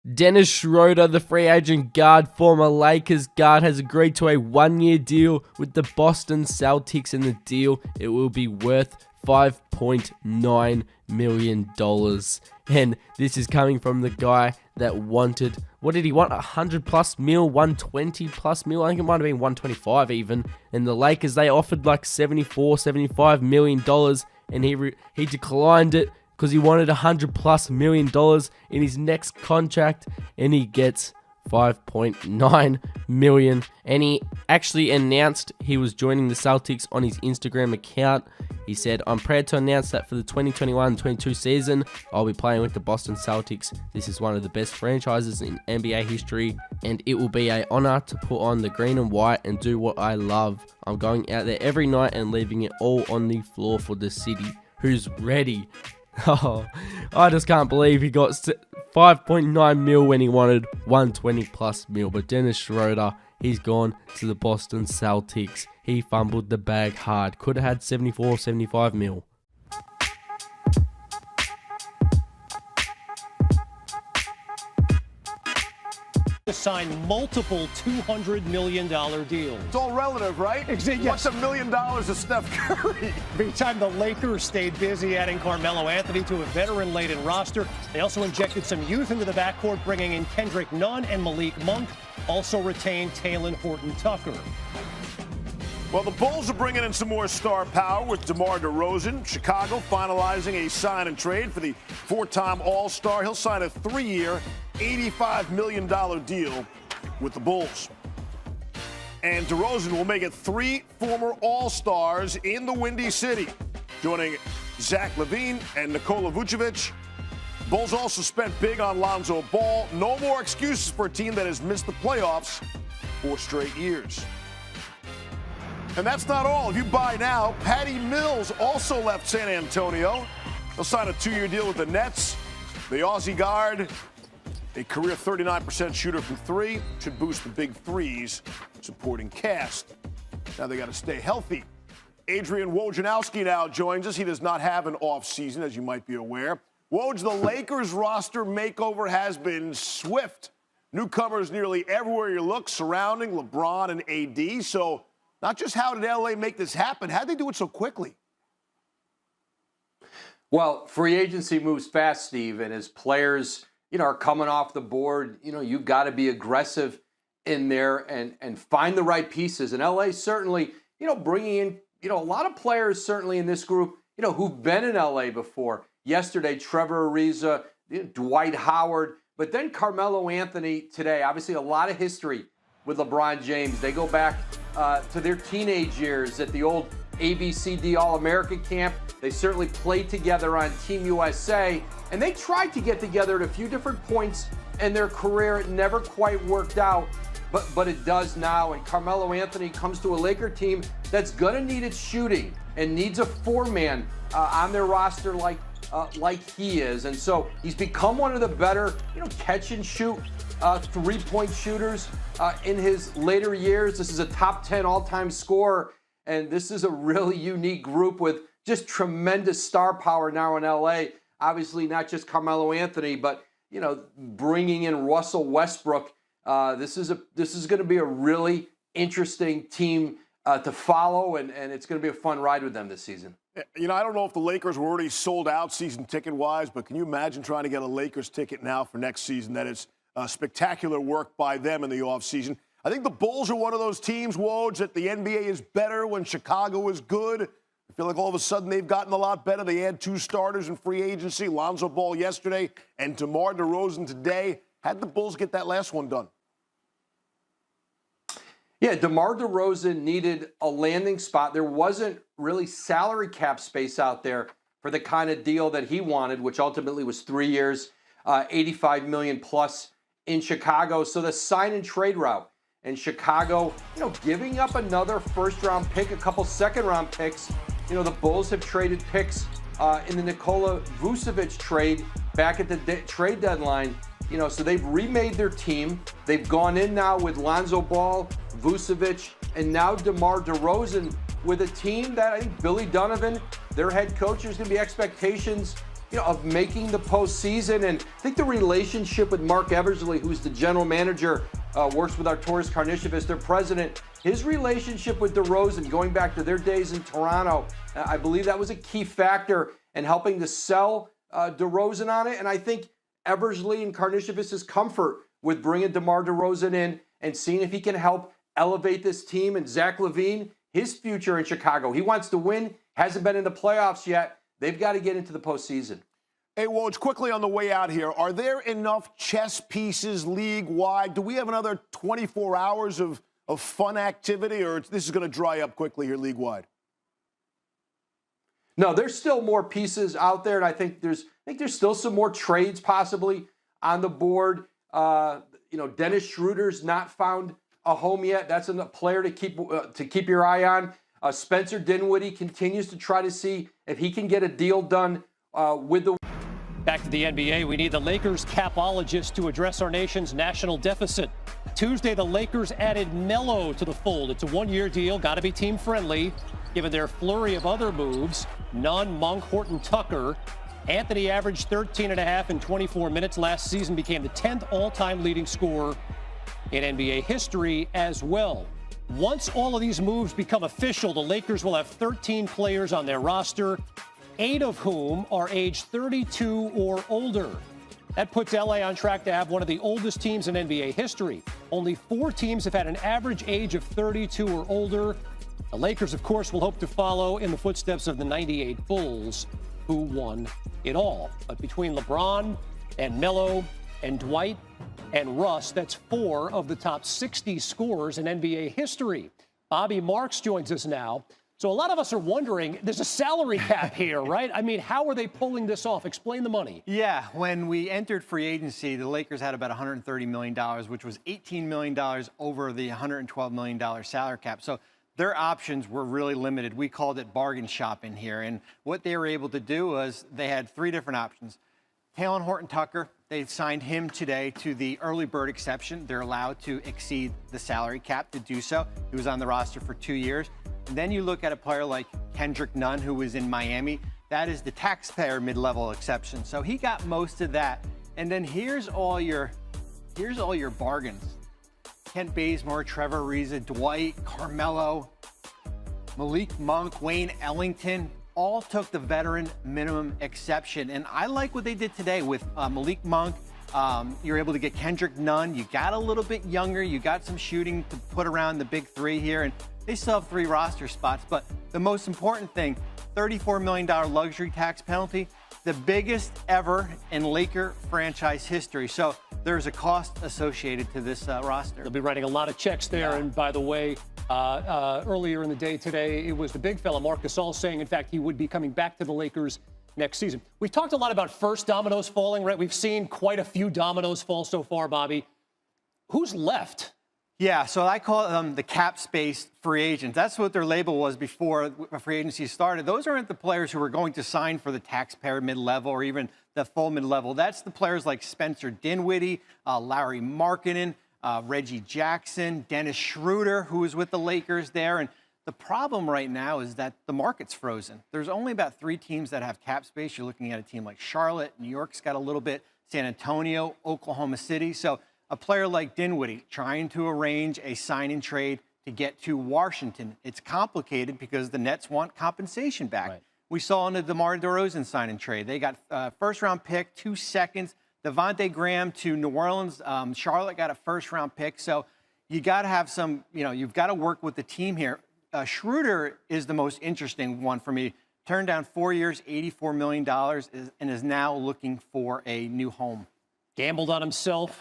Dennis Schroder, the free agent guard, former Lakers guard, has agreed to a one-year deal with the Boston Celtics. In the deal, it will be worth $5.9 million. And this is coming from the guy that wanted, what did he want? 100 plus mil, 120 plus mil. I think it might have been 125 even. And the Lakers, they offered like $75 million, and he declined it because he wanted $100+ million in his next contract, and he gets $5.9 million. And he actually announced he was joining the Celtics on his Instagram account. He said, "I'm proud to announce that for the 2021-22 season, I'll be playing with the Boston Celtics. This is one of the best franchises in NBA history, and it will be an honor to put on the green and white and do what I love. I'm going out there every night and leaving it all on the floor for the city. Who's ready?" Oh, I just can't believe he got 5.9 mil when he wanted 120+ mil. But Dennis Schroder, he's gone to the Boston Celtics. He fumbled the bag hard. Could have had 75 mil. To sign multiple $200 million deals. It's all relative, right? Yes. What's $1 million to Steph Curry? Meantime, the Lakers stayed busy adding Carmelo Anthony to a veteran-laden roster. They also injected some youth into the backcourt, bringing in Kendrick Nunn and Malik Monk. Also retained Talen Horton-Tucker. Well, the Bulls are bringing in some more star power with DeMar DeRozan. Chicago finalizing a sign and trade for the four-time All-Star. He'll sign a 3-year, $85 million deal with the Bulls. And DeRozan will make it 3 former All-Stars in the Windy City, joining Zach LaVine and Nikola Vucevic. Bulls also spent big on Lonzo Ball. No more excuses for a team that has missed the playoffs 4 straight years. And that's not all. If you buy now, Patty Mills also left San Antonio. He'll sign a 2-year deal with the Nets. The Aussie guard, a career 39% shooter from 3, should boost the big threes supporting cast. Now they got to stay healthy. Adrian Wojnarowski now joins us. He does not have an off season, as you might be aware. Woj, the Lakers roster makeover has been swift. Newcomers nearly everywhere you look, surrounding LeBron and AD. So not just how did LA make this happen, how did they do it so quickly? Well, free agency moves fast, Steve, and as players, are coming off the board, you've got to be aggressive in there and find the right pieces. And LA certainly, bringing in, a lot of players certainly in this group, who've been in LA before. Yesterday, Trevor Ariza, Dwight Howard, but then Carmelo Anthony today. Obviously, a lot of history with LeBron James. They go back to their teenage years at the old ABCD All-American camp. They certainly played together on Team USA, and they tried to get together at a few different points in their career. It never quite worked out, but it does now. And Carmelo Anthony comes to a Laker team that's going to need its shooting and needs a 4-man on their roster like he is. And so he's become one of the better, catch and shoot 3-point shooters in his later years. This is a top 10 all-time scorer, and this is a really unique group with just tremendous star power now in LA. Obviously, not just Carmelo Anthony, but bringing in Russell Westbrook. This is going to be a really interesting team to follow, and it's going to be a fun ride with them this season. I don't know if the Lakers were already sold out season ticket-wise, but can you imagine trying to get a Lakers ticket now for next season? That is spectacular work by them in the offseason. I think the Bulls are one of those teams, Woj, that the NBA is better when Chicago is good. I feel like all of a sudden they've gotten a lot better. They had 2 starters in free agency, Lonzo Ball yesterday and DeMar DeRozan today. How did the Bulls get that last one done? Yeah, DeMar DeRozan needed a landing spot. There wasn't really salary cap space out there for the kind of deal that he wanted, which ultimately was 3 years, $85 million plus in Chicago. So the sign and trade route, and Chicago, giving up another first-round pick, a couple second-round picks. The Bulls have traded picks in the Nikola Vucevic trade back at the trade deadline. So they've remade their team. They've gone in now with Lonzo Ball, Vucevic, and now DeMar DeRozan with a team that I think Billy Donovan, their head coach, there's going to be expectations of making the postseason. And I think the relationship with Mark Eversley, who's the general manager, works with Arturas Karnisovas, their president. His relationship with DeRozan, going back to their days in Toronto, I believe that was a key factor in helping to sell DeRozan on it. And I think Eversley and Karnisovas' comfort with bringing DeMar DeRozan in and seeing if he can help elevate this team. And Zach LaVine, his future in Chicago. He wants to win, hasn't been in the playoffs yet. They've got to get into the postseason. Hey, Woj, quickly on the way out here, are there enough chess pieces league-wide? Do we have another 24 hours of fun activity, or this is going to dry up quickly here league-wide? No, there's still more pieces out there, and I think there's still some more trades possibly on the board. Dennis Schroeder's not found a home yet. That's a player to keep your eye on. Spencer Dinwiddie continues to try to see if he can get a deal done with the. Back to the NBA, we need the Lakers capologist to address our nation's national deficit. Tuesday, the Lakers added Melo to the fold. It's a one-year deal, got to be team-friendly, given their flurry of other moves. Nunn, Monk, Horton, Tucker. Anthony averaged 13.5 in 24 minutes last season, became the 10th all-time leading scorer in NBA history as well. Once all of these moves become official, the Lakers will have 13 players on their roster, 8 of whom are age 32 or older. That puts LA on track to have one of the oldest teams in NBA history. Only 4 teams have had an average age of 32 or older. The Lakers, of course, will hope to follow in the footsteps of the 98 Bulls, who won it all. But between LeBron and Melo and Dwight and Russ, that's 4 of the top 60 scorers in NBA history. Bobby Marks joins us now. So a lot of us are wondering, there's a salary cap here, right? I mean, how are they pulling this off? Explain the money. Yeah, when we entered free agency, the Lakers had about $130 million, which was $18 million over the $112 million salary cap. So their options were really limited. We called it bargain shopping here. And what they were able to do was they had 3 different options. Taylor Horton Tucker, they signed him today to the early bird exception. They're allowed to exceed the salary cap to do so. He was on the roster for 2 years. And then you look at a player like Kendrick Nunn, who was in Miami. That is the taxpayer mid-level exception. So he got most of that. And then here's all your bargains. Kent Bazemore, Trevor Ariza, Dwight, Carmelo, Malik Monk, Wayne Ellington, all took the veteran minimum exception. And I like what they did today with Malik Monk. You're able to get Kendrick Nunn. You got a little bit younger. You got some shooting to put around the big 3 here. And they still have 3 roster spots. But the most important thing, $34 million luxury tax penalty, the biggest ever in Laker franchise history. So there's a cost associated to this roster. They'll be writing a lot of checks there. Yeah. And by the way, earlier in the day today, it was the big fella, Marc Gasol, saying, in fact, he would be coming back to the Lakers next season. We've talked a lot about first dominoes falling, right? We've seen quite a few dominoes fall so far, Bobby. Who's left? Yeah, so I call them the cap space free agents. That's what their label was before free agency started. Those aren't the players who are going to sign for the taxpayer mid-level or even the full mid-level. That's the players like Spencer Dinwiddie, Larry Markkinen, Reggie Jackson, Dennis Schroeder, who was with the Lakers there. And the problem right now is that the market's frozen. There's only about 3 teams that have cap space. You're looking at a team like Charlotte. New York's got a little bit. San Antonio, Oklahoma City. So a player like Dinwiddie trying to arrange a sign and trade to get to Washington. It's complicated because the Nets want compensation back. Right. We saw in the DeMar DeRozan sign and trade. They got a first-round pick, 2 seconds. Devontae Graham to New Orleans. Charlotte got a first-round pick. So you got to have some, you've got to work with the team here. Schroeder is the most interesting one for me. Turned down 4 years, $84 million, and is now looking for a new home. Gambled on himself.